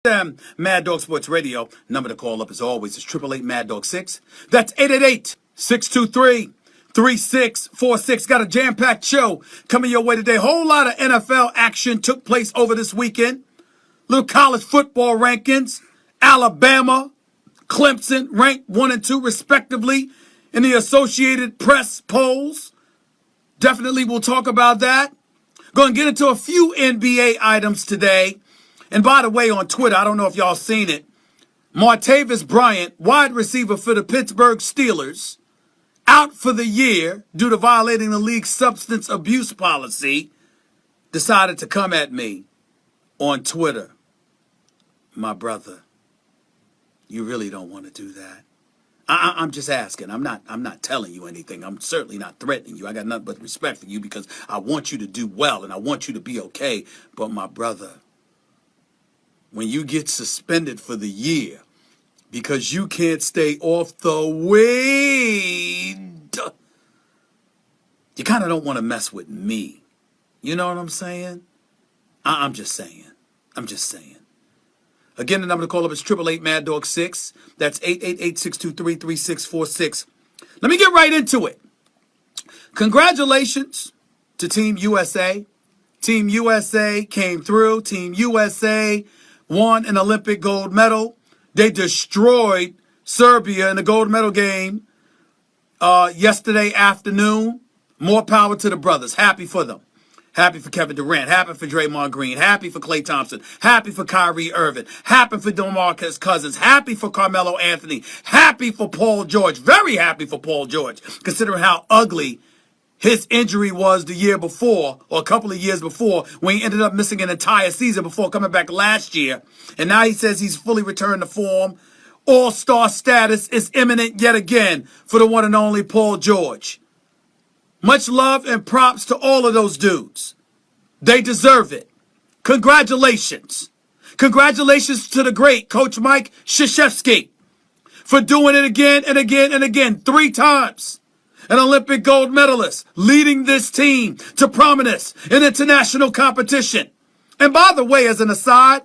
Mad Dog Sports Radio. Number to call up as always is 888 Mad Dog 6. That's 888-623-3646. Got a jam-packed show coming your way today. Whole lot of NFL action took place over this weekend. Little college football rankings. Alabama, Clemson ranked 1 and 2 respectively in the Associated Press polls. Definitely we'll talk about that. Going to get into a few NBA items today. And by the way, on Twitter, I don't know if y'all seen it, Martavis Bryant, wide receiver for the Pittsburgh Steelers, out for the year due to violating the league's substance abuse policy, decided to come at me on Twitter. My brother, you really don't want to do that. I'm just asking. I'm not telling you anything. I'm certainly not threatening you. I got nothing but respect for you because I want you to do well and I want you to be okay. But my brother, when you get suspended for the year because you can't stay off the weed, you kind of don't want to mess with me. You know what I'm saying? I'm just saying. Again, the number to call up is 888 Mad Dog 6. That's 888-623-3646. Let me get right into it. Congratulations to Team USA. Team USA came through. Team USA won an Olympic gold medal. They destroyed Serbia in the gold medal game yesterday afternoon. More power to the brothers. Happy for them. Happy for Kevin Durant. Happy for Draymond Green. Happy for Klay Thompson. Happy for Kyrie Irving. Happy for DeMarcus Cousins. Happy for Carmelo Anthony. Happy for Paul George. Very happy for Paul George, considering how ugly his injury was the year before, or a couple of years before, when he ended up missing an entire season before coming back last year. And now he says he's fully returned to form. All-star status is imminent yet again for the one and only Paul George. Much love and props to all of those dudes. They deserve it. Congratulations. Congratulations to the great Coach Mike Krzyzewski for doing it again and again and again, 3 times. An Olympic gold medalist, leading this team to prominence in international competition. And by the way, as an aside,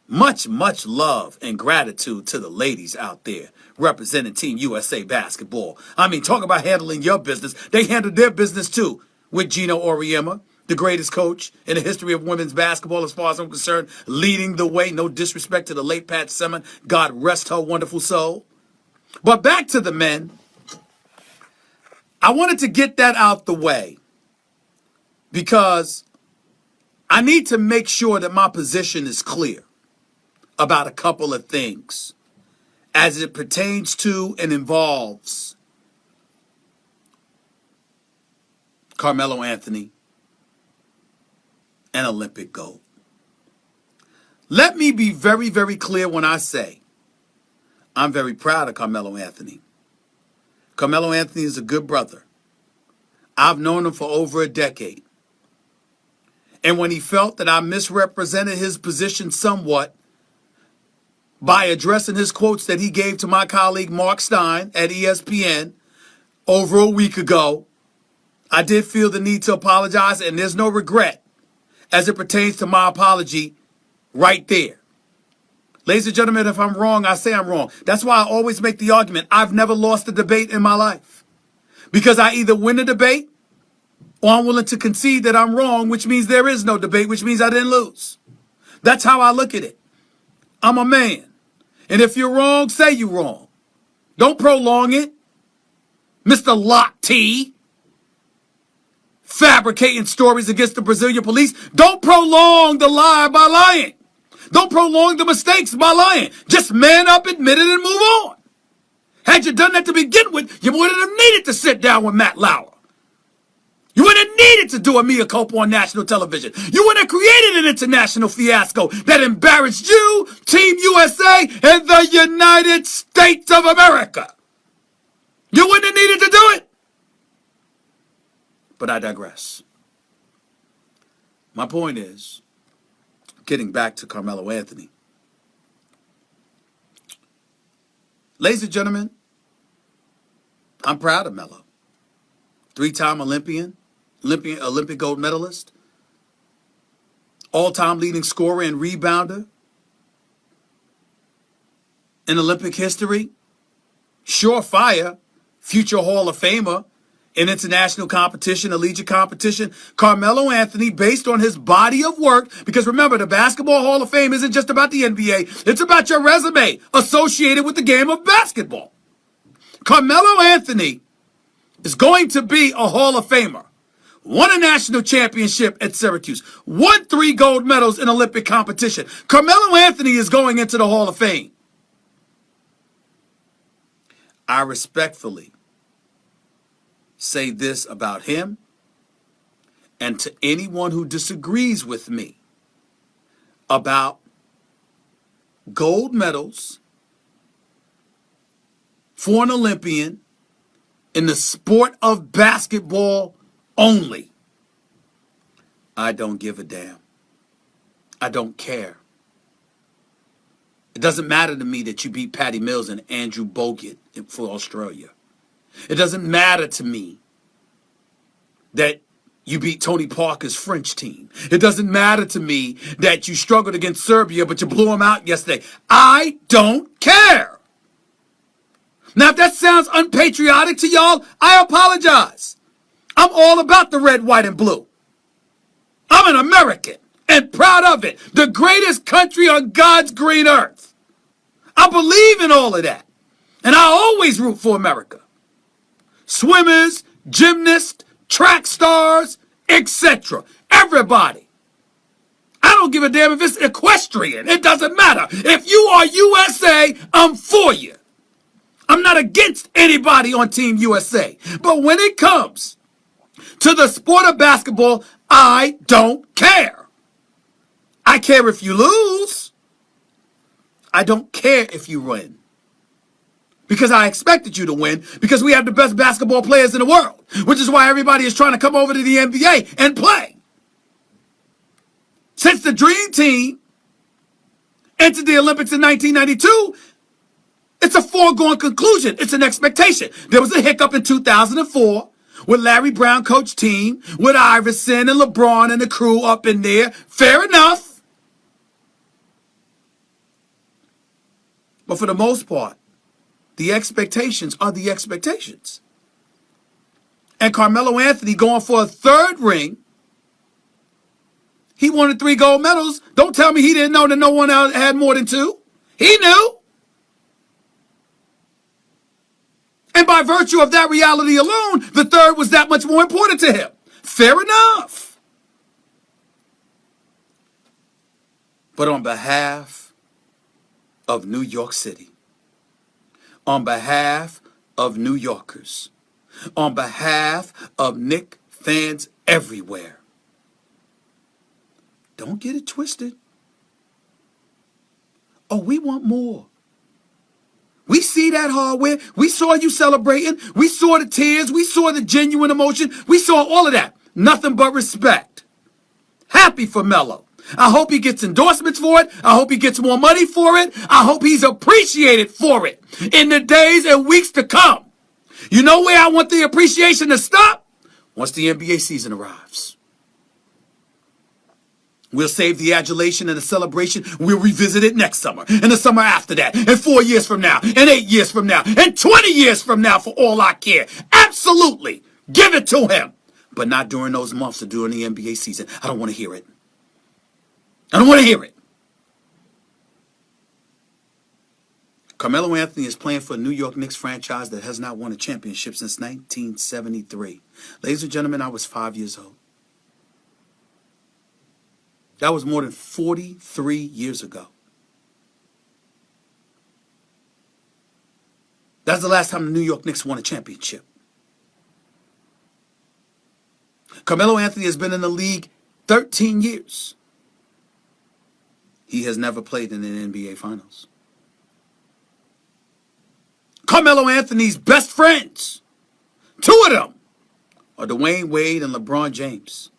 much love and gratitude to the ladies out there representing Team USA basketball. I mean, talk about handling your business. They handled their business too with Gino Auriemma, the greatest coach in the history of women's basketball as far as I'm concerned, leading the way. No disrespect to the late Pat Summitt. God rest her wonderful soul. But back to the men. I wanted to get that out the way because I need to make sure that my position is clear about a couple of things as it pertains to and involves Carmelo Anthony and Olympic gold. Let me be very, very clear when I say I'm very proud of Carmelo Anthony. Carmelo Anthony is a good brother. I've known him for over a decade. And when he felt that I misrepresented his position somewhat by addressing his quotes that he gave to my colleague Mark Stein at ESPN over a week ago, I did feel the need to apologize, and there's no regret as it pertains to my apology right there. Ladies and gentlemen, if I'm wrong, I say I'm wrong. That's why I always make the argument. I've never lost a debate in my life because I either win a debate or I'm willing to concede that I'm wrong, which means there is no debate, which means I didn't lose. That's how I look at it. I'm a man. And if you're wrong, say you're wrong. Don't prolong it. Mr. Lock T, fabricating stories against the Brazilian police. Don't prolong the lie by lying. Don't prolong the mistakes by lying. Just man up, admit it, and move on. Had you done that to begin with, you wouldn't have needed to sit down with Matt Lauer. You wouldn't have needed to do a mea culpa on national television. You wouldn't have created an international fiasco that embarrassed you, Team USA, and the United States of America. You wouldn't have needed to do it. But I digress. My point is, getting back to Carmelo Anthony. Ladies and gentlemen, I'm proud of Melo. 3-time Olympic gold medalist, all-time leading scorer and rebounder, in Olympic history, surefire, future Hall of Famer in international competition, collegiate competition, Carmelo Anthony, based on his body of work, because remember, the Basketball Hall of Fame isn't just about the NBA, it's about your resume associated with the game of basketball. Carmelo Anthony is going to be a Hall of Famer. Won a national championship at Syracuse. Won 3 gold medals in Olympic competition. Carmelo Anthony is going into the Hall of Fame. I respectfully say this about him, and to anyone who disagrees with me about gold medals for an Olympian in the sport of basketball only. I don't give a damn. I don't care. It doesn't matter to me that you beat Patty Mills and Andrew Bogut for Australia. It doesn't matter to me that you beat Tony Parker's French team. It doesn't matter to me that you struggled against Serbia, but you blew them out yesterday. I don't care. Now, if that sounds unpatriotic to y'all, I apologize. I'm all about the red, white, and blue. I'm an American and proud of it. The greatest country on God's green earth. I believe in all of that. And I always root for America. Swimmers, gymnasts, track stars, etc. Everybody. I don't give a damn if it's equestrian. It doesn't matter. If you are USA, I'm for you. I'm not against anybody on Team USA. But when it comes to the sport of basketball, I don't care. I care if you lose. I don't care if you win. Because I expected you to win, because we have the best basketball players in the world, which is why everybody is trying to come over to the NBA and play. Since the Dream Team entered the Olympics in 1992, it's a foregone conclusion. It's an expectation. There was a hiccup in 2004 with Larry Brown coach team, with Iverson and LeBron and the crew up in there. Fair enough. But for the most part, the expectations are the expectations. And Carmelo Anthony going for a 3rd ring. He wanted 3 gold medals. Don't tell me he didn't know that no one else had more than 2. He knew. And by virtue of that reality alone, the 3rd was that much more important to him. Fair enough. But on behalf of New York City, on behalf of New Yorkers, on behalf of Knicks fans everywhere, don't get it twisted. Oh, we want more. We see that hardware. We saw you celebrating. We saw the tears. We saw the genuine emotion. We saw all of that. Nothing but respect. Happy for Melo. I hope he gets endorsements for it. I hope he gets more money for it. I hope he's appreciated for it in the days and weeks to come. You know where I want the appreciation to stop? Once the NBA season arrives. We'll save the adulation and the celebration. We'll revisit it next summer, and the summer after that, and 4 years from now, and 8 years from now, and 20 years from now, for all I care. Absolutely. Give it to him. But not during those months or during the NBA season. I don't want to hear it. I don't want to hear it. Carmelo Anthony is playing for a New York Knicks franchise that has not won a championship since 1973. Ladies and gentlemen, I was 5 years old. That was more than 43 years ago. That's the last time the New York Knicks won a championship. Carmelo Anthony has been in the league 13 years. He has never played in an NBA Finals. Carmelo Anthony's best friends, 2 of them, are Dwayne Wade and LeBron James.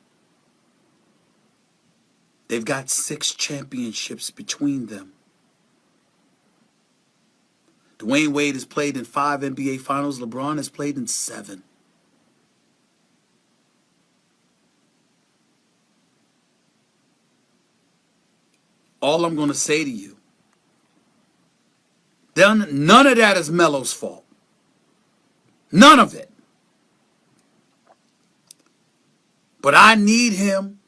They've got 6 championships between them. Dwayne Wade has played in 5 NBA Finals. LeBron has played in 7. All I'm going to say to you, None of that is Melo's fault. None of it. But I need him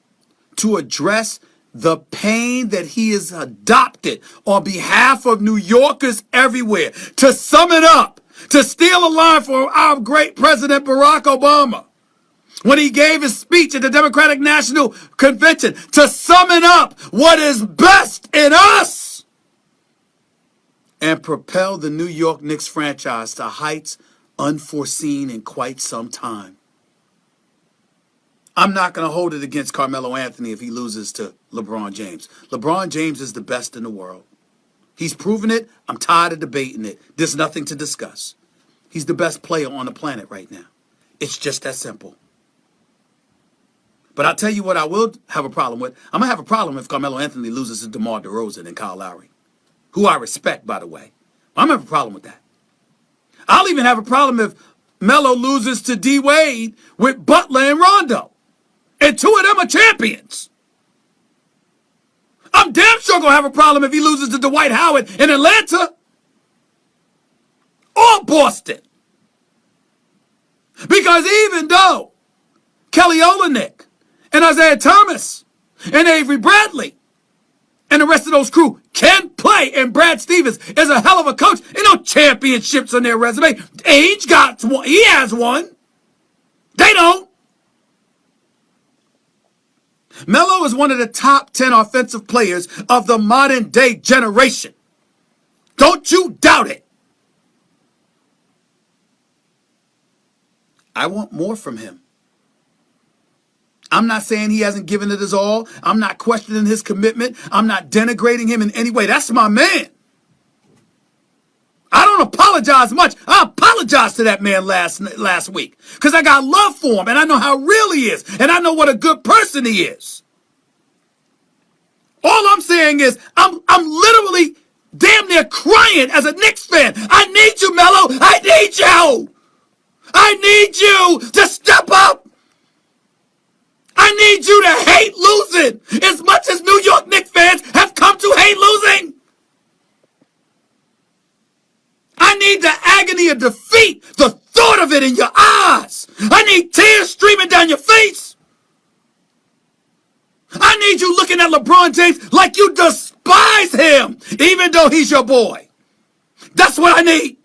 to address the pain that he has adopted on behalf of New Yorkers everywhere. To sum it up, to steal a line from our great President Barack Obama when he gave his speech at the Democratic National Convention, to sum it up, what is best in us, and propel the New York Knicks franchise to heights unforeseen in quite some time. I'm not going to hold it against Carmelo Anthony if he loses to LeBron James. LeBron James is the best in the world. He's proven it. I'm tired of debating it. There's nothing to discuss. He's the best player on the planet right now. It's just that simple. But I'll tell you what I will have a problem with. I'm going to have a problem if Carmelo Anthony loses to DeMar DeRozan and Kyle Lowry, who I respect, by the way. I'm going to have a problem with that. I'll even have a problem if Melo loses to D. Wade with Butler and Rondo. And two of them are champions. I'm damn sure going to have a problem if he loses to Dwight Howard in Atlanta or Boston. Because even though Kelly Olynyk and Isaiah Thomas and Avery Bradley and the rest of those crew can play, and Brad Stevens is a hell of a coach, ain't no championships on their resume. Ainge got one. He has one. They don't. Melo is one of the top 10 offensive players of the modern day generation. Don't you doubt it. I want more from him. I'm not saying he hasn't given it his all. I'm not questioning his commitment. I'm not denigrating him in any way. That's my man. I don't apologize much. I apologized to that man last week because I got love for him and I know how real he is and I know what a good person he is. All I'm saying is I'm literally damn near crying as a Knicks fan. I need you, Melo. I need you. I need you to step up. I need you to hate losing as much as New York Knicks fans have come to hate losing. I need the agony of defeat, the thought of it in your eyes. I need tears streaming down your face. I need you looking at LeBron James like you despise him, even though he's your boy. That's what I need.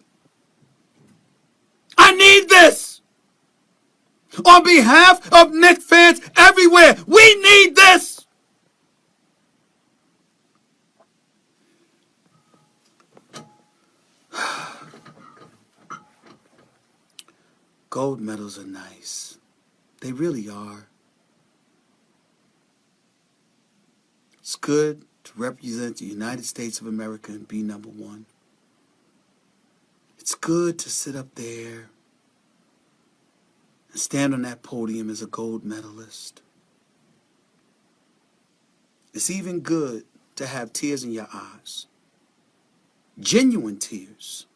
I need this. On behalf of Knicks fans everywhere, we need this. Gold medals are nice. They really are. It's good to represent the United States of America and be number one. It's good to sit up there and stand on that podium as a gold medalist. It's even good to have tears in your eyes. Genuine tears.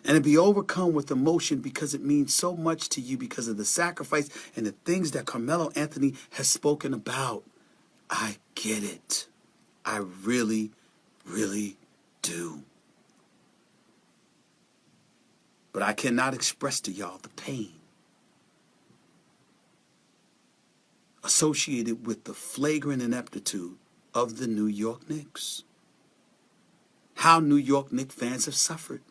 And to be overcome with emotion because it means so much to you because of the sacrifice and the things that Carmelo Anthony has spoken about. I get it. I really, really do. But I cannot express to y'all the pain associated with the flagrant ineptitude of the New York Knicks. How New York Knicks fans have suffered.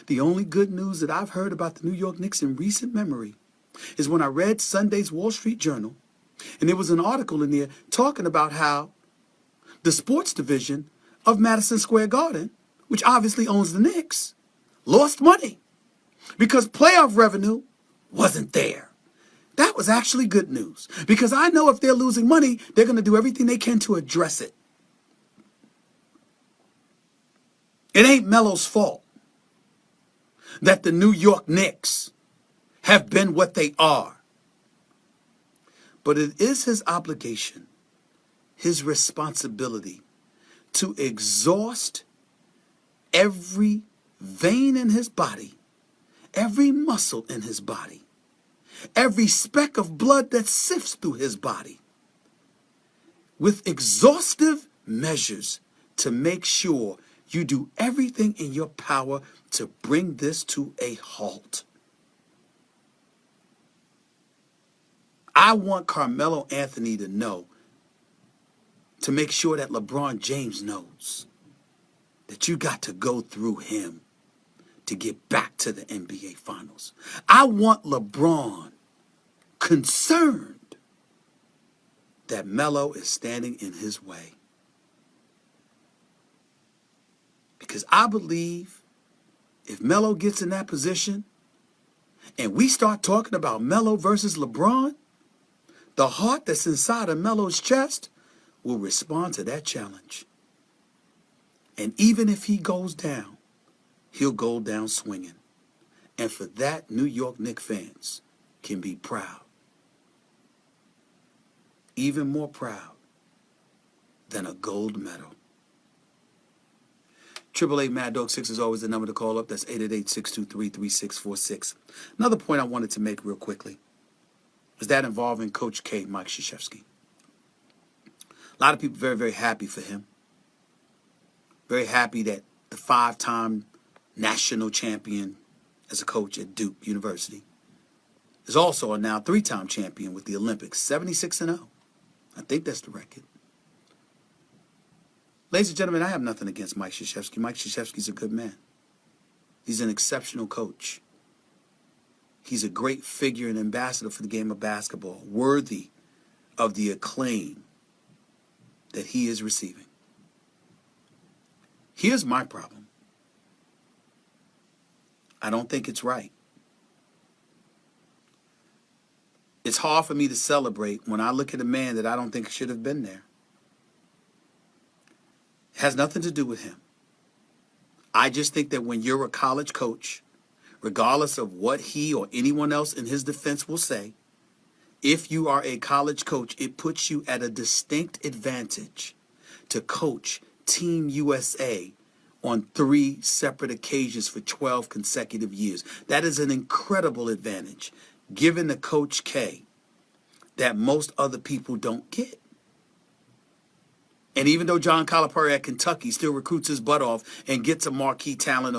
The only good news that I've heard about the New York Knicks in recent memory is when I read Sunday's Wall Street Journal, and there was an article in there talking about how the sports division of Madison Square Garden, which obviously owns the Knicks, lost money because playoff revenue wasn't there. That was actually good news because I know if they're losing money, they're going to do everything they can to address it. It ain't Melo's fault that the New York Knicks have been what they are. But it is his obligation, his responsibility to exhaust every vein in his body, every muscle in his body, every speck of blood that sifts through his body with exhaustive measures to make sure you do everything in your power to bring this to a halt. I want Carmelo Anthony to know, to make sure that LeBron James knows that you got to go through him to get back to the NBA Finals. I want LeBron concerned that Melo is standing in his way. Because I believe if Melo gets in that position and we start talking about Melo versus LeBron, the heart that's inside of Melo's chest will respond to that challenge. And even if he goes down, he'll go down swinging. And for that, New York Knicks fans can be proud. Even more proud than a gold medal. 888 Mad Dog 6 is always the number to call up. That's 888-623-3646. Another point I wanted to make real quickly is that involving Coach K, Mike Krzyzewski. A lot of people very, very happy for him. Very happy that the 5-time national champion as a coach at Duke University is also a now 3-time champion with the Olympics, 76-0. I think that's the record. Ladies and gentlemen, I have nothing against Mike Krzyzewski. Mike Krzyzewski's a good man. He's an exceptional coach. He's a great figure and ambassador for the game of basketball, worthy of the acclaim that he is receiving. Here's my problem. I don't think it's right. It's hard for me to celebrate when I look at a man that I don't think should have been there. It has nothing to do with him. I just think that when you're a college coach, regardless of what he or anyone else in his defense will say, if you are a college coach, it puts you at a distinct advantage to coach Team USA on 3 separate occasions for 12 consecutive years. That is an incredible advantage given to Coach K that most other people don't get. And even though John Calipari at Kentucky still recruits his butt off and gets a marquee talent,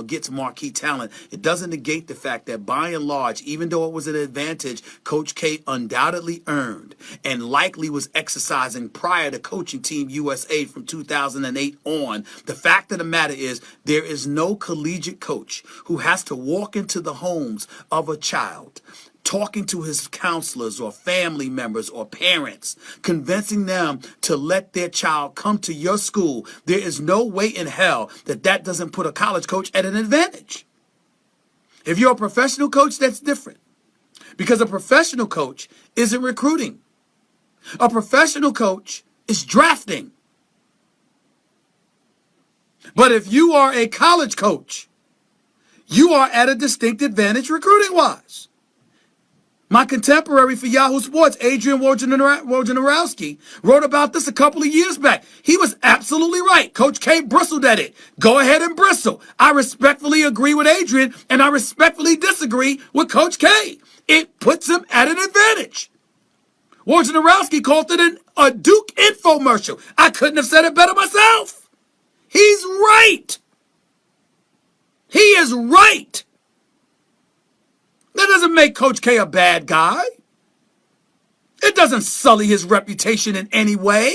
it doesn't negate the fact that by and large, even though it was an advantage Coach K undoubtedly earned and likely was exercising prior to coaching Team USA from 2008 on, the fact of the matter is there is no collegiate coach who has to walk into the homes of a child, talking to his counselors or family members or parents, convincing them to let their child come to your school. There is no way in hell that that doesn't put a college coach at an advantage. If you're a professional coach, that's different. Because a professional coach isn't recruiting. A professional coach is drafting. But if you are a college coach, you are at a distinct advantage recruiting-wise. My contemporary for Yahoo Sports, Adrian Wojnarowski, wrote about this a couple of years back. He was absolutely right. Coach K bristled at it. Go ahead and bristle. I respectfully agree with Adrian, and I respectfully disagree with Coach K. It puts him at an advantage. Wojnarowski called it a Duke infomercial. I couldn't have said it better myself. He's right. He is right. That doesn't make Coach K a bad guy. It doesn't sully his reputation in any way.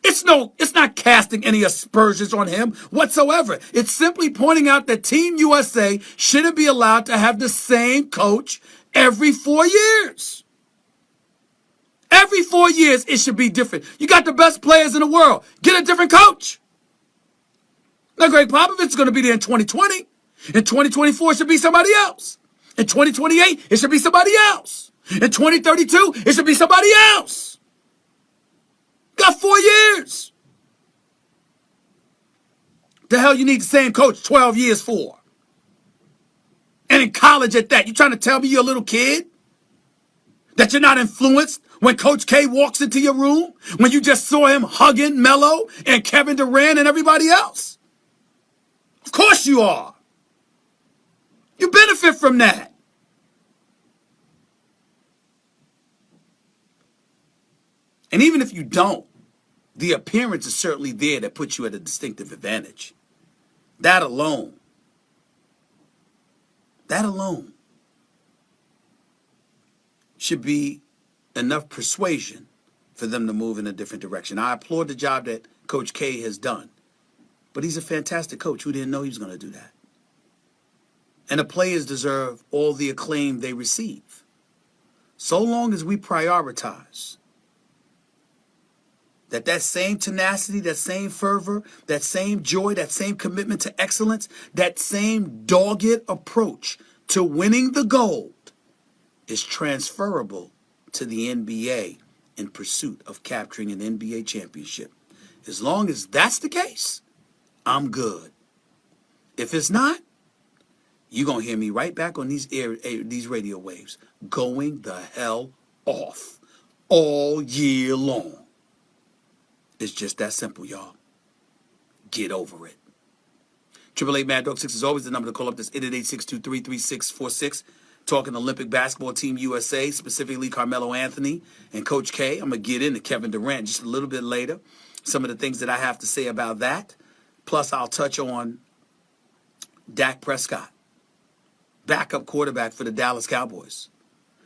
It's not casting any aspersions on him whatsoever. It's simply pointing out that Team USA shouldn't be allowed to have the same coach every 4 years. Every 4 years, it should be different. You got the best players in the world. Get a different coach. Now, Greg Popovich is going to be there in 2020. In 2024, it should be somebody else. In 2028, it should be somebody else. In 2032, it should be somebody else. Got 4 years. The hell you need the same coach 12 years for? And in college at that, you trying to tell me you're a little kid? That you're not influenced when Coach K walks into your room? When you just saw him hugging Melo and Kevin Durant and everybody else? Of course you are. You benefit from that. And even if you don't, The appearance is certainly there that puts you at a distinctive advantage. That alone should be enough persuasion for them to move in a different direction. I applaud the job that Coach K has done, but he's a fantastic coach. Who didn't know he was going to do that? And the players deserve all the acclaim they receive. So long as we prioritize that same tenacity, that same fervor, that same joy, that same commitment to excellence, that same dogged approach to winning the gold is transferable to the NBA in pursuit of capturing an NBA championship. As long as that's the case, I'm good. If it's not, you're going to hear me right back on these radio waves going the hell off all year long. It's just that simple, y'all. Get over it. 888 Mad Dog 6 is always the number to call up. That's 888-623-3646. Talking Olympic basketball team USA, specifically Carmelo Anthony and Coach K. I'm going to get into Kevin Durant just a little bit later. Some of the things that I have to say about that. Plus, I'll touch on Dak Prescott, backup quarterback for the Dallas Cowboys.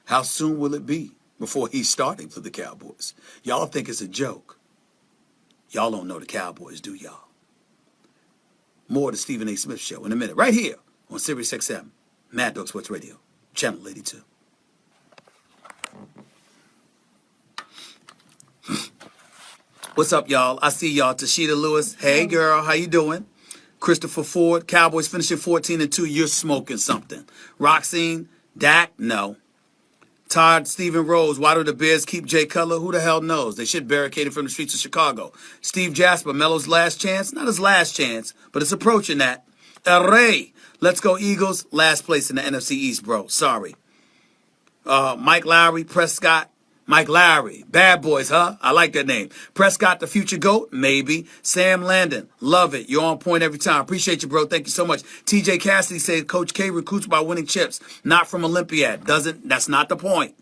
How soon will it be before he's starting for the Cowboys? Y'all think it's a joke. Y'all don't know the Cowboys, do y'all? More of the Stephen A. Smith Show in a minute, right here on Sirius XM, Mad Dog Sports Radio, Channel 82. What's up, y'all? I see y'all. Tashita Lewis. Hey, girl. How you doing? Christopher Ford. Cowboys finishing 14-2. You're smoking something. Roxine. Dak. No. Todd Stephen Rose. Why do the Bears keep Jay Cutler? Who the hell knows? They should barricade him from the streets of Chicago. Steve Jasper. Melo's last chance. Not his last chance, but it's approaching that. Array. Let's go Eagles. Last place in the NFC East, bro. Sorry. Mike Lowry. Prescott. Mike Lowry. Bad boys, huh? I like that name. Prescott, the future GOAT? Maybe. Sam Landon. Love it. You're on point every time. Appreciate you, bro. Thank you so much. TJ Cassidy said Coach K recruits by winning chips, not from Olympiad. That's not the point.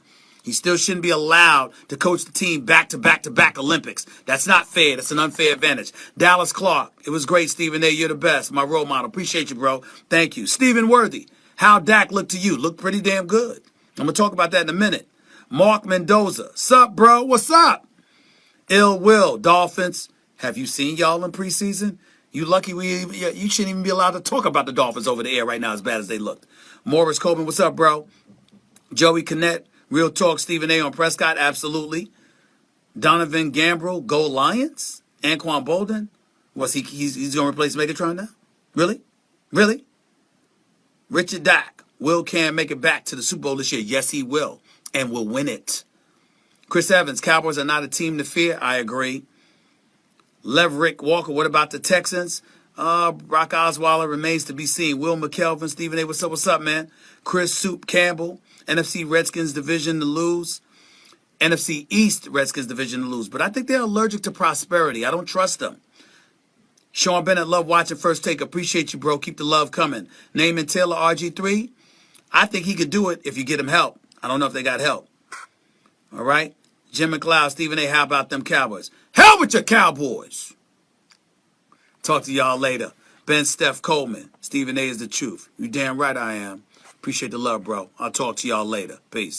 He still shouldn't be allowed to coach the team back-to-back Olympics. That's not fair. That's an unfair advantage. Dallas Clark. It was great, Stephen A. You're the best. My role model. Appreciate you, bro. Thank you. Stephen Worthy. How Dak looked to you? Looked pretty damn good. I'm going to talk about that in a minute. Mark Mendoza. Sup, bro? What's up? Ill Will. Dolphins. Have you seen y'all in preseason? You lucky you shouldn't even be allowed to talk about the Dolphins over the air right now as bad as they looked. Morris Coleman. What's up, bro? Joey Connett. Real talk. Stephen A. on Prescott. Absolutely. Donovan Gambrell. Go Lions. Anquan Bolden. He's going to replace Megatron now? Really? Really? Richard Dak. Will Cam make it back to the Super Bowl this year? Yes, he will. And will win it. Chris Evans, Cowboys are not a team to fear. I agree. Leverick Walker, what about the Texans? Brock Osweiler remains to be seen. Will McKelvin, Stephen A. What's up, man? Chris Soup Campbell, NFC Redskins division to lose. NFC East Redskins division to lose. But I think they're allergic to prosperity. I don't trust them. Sean Bennett, love watching First Take. Appreciate you, bro. Keep the love coming. Naaman Taylor, RG3. I think he could do it if you get him help. I don't know if they got help. All right? Jim McLeod, Stephen A., how about them Cowboys? Hell with your Cowboys! Talk to y'all later. Ben Steph Coleman, Stephen A. is the truth. You damn right I am. Appreciate the love, bro. I'll talk to y'all later. Peace.